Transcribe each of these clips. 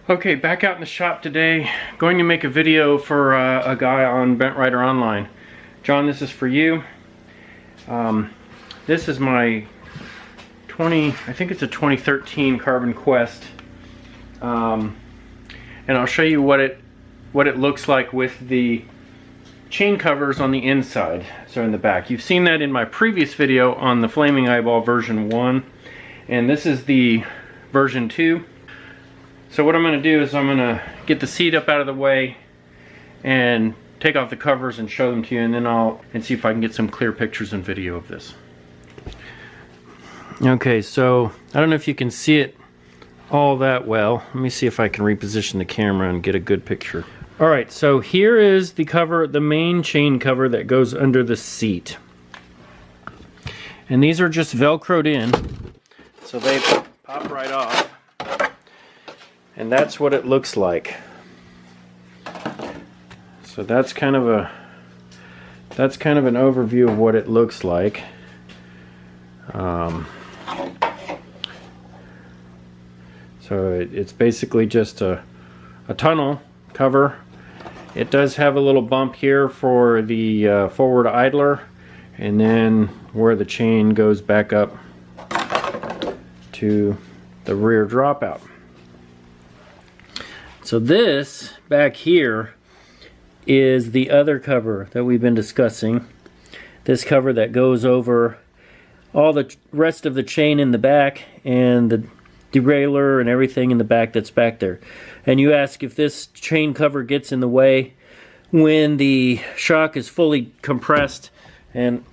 Okay, back out in the shop today, going to make a video for a guy on Bent Rider Online. John, this is for you. This is my I think it's a 2013 Carbon Quest, and I'll show you what it looks like with the chain covers on the inside, so in the back. You've seen that in my previous video on the Flaming Eyeball version 1, and this is the version 2. So what I'm going to do is I'm going to get the seat up out of the way and take off the covers and show them to you, and then I'll see if I can get some clear pictures and video of this. Okay, so I don't know if you can see it all that well. Let me see if I can reposition the camera and get a good picture. Alright, so here is the cover, the main chain cover that goes under the seat. And these are just Velcroed in, so they pop right off. And that's what it looks like. So that's kind of an overview of what it looks like. So it's basically just a tunnel cover. It does have a little bump here for the forward idler, and then where the chain goes back up to the rear dropout. So this back here is the other cover that we've been discussing. This cover that goes over all the rest of the chain in the back and the derailleur and everything in the back that's back there. And you ask if this chain cover gets in the way when the shock is fully compressed, and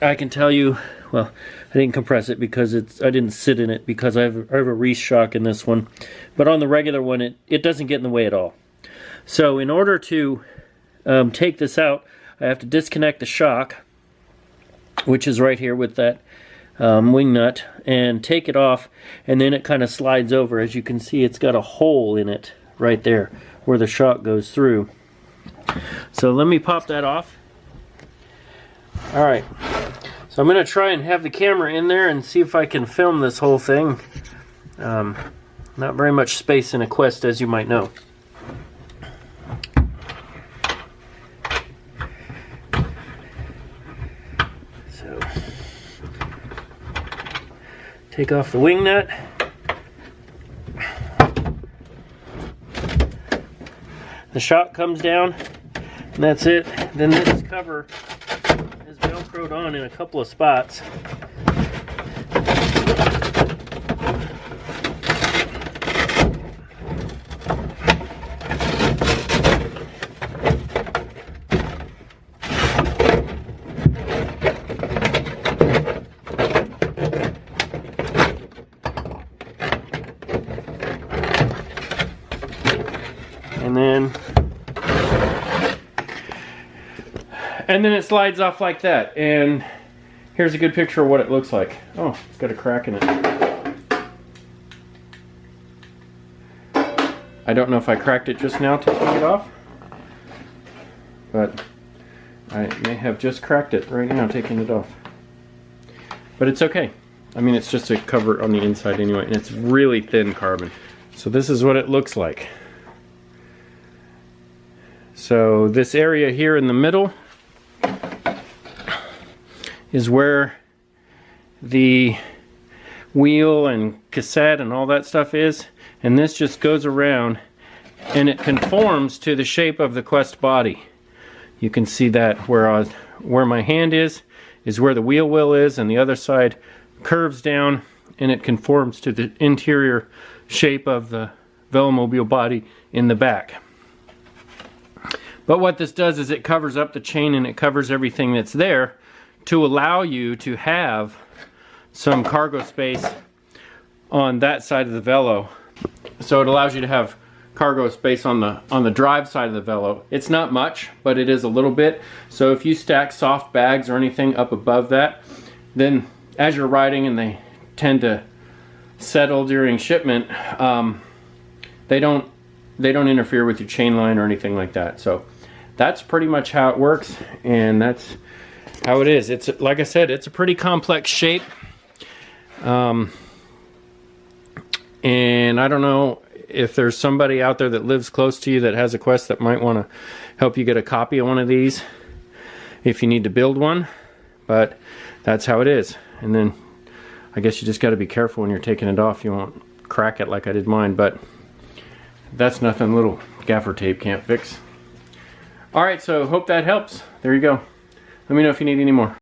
I can tell you, well, I didn't compress it because I didn't sit in it because I have a Reese shock in this one. But on the regular one, it doesn't get in the way at all. So in order to take this out, I have to disconnect the shock, which is right here with that wing nut, and take it off, and then it kind of slides over. As you can see, it's got a hole in it right there where the shock goes through. So let me pop that off. Alright. So I'm going to try and have the camera in there and see if I can film this whole thing. Not very much space in a Quest, as you might know. So, take off the wing nut. The shock comes down, and that's it. Then this cover is Velcroed on in a couple of spots. And then it slides off like that, and here's a good picture of what it looks like. Oh, it's got a crack in it. I don't know if I cracked it just now taking it off, but I may have just cracked it right now taking it off. But it's okay. I mean, it's just a cover on the inside anyway, and it's really thin carbon. So this is what it looks like. So this area here in the middle is where the wheel and cassette and all that stuff is, and this just goes around and it conforms to the shape of the Quest body. You can see that where my hand is where the wheel well is, and the other side curves down and it conforms to the interior shape of the Velomobile body in the back. But what this does is it covers up the chain and it covers everything that's there to allow you to have some cargo space on that side of the Velo. So it allows you to have cargo space on the drive side of the Velo. It's not much, but it is a little bit. So if you stack soft bags or anything up above that, then as you're riding and they tend to settle during shipment, they don't interfere with your chain line or anything like that. So that's pretty much how it works, and that's how it is. It's, like I said, it's a pretty complex shape. And I don't know if there's somebody out there that lives close to you that has a Quest that might want to help you get a copy of one of these if you need to build one, but that's how it is. And then I guess you just got to be careful when you're taking it off. You won't crack it like I did mine, but that's nothing little gaffer tape can't fix. Alright, so hope that helps. There you go. Let me know if you need any more.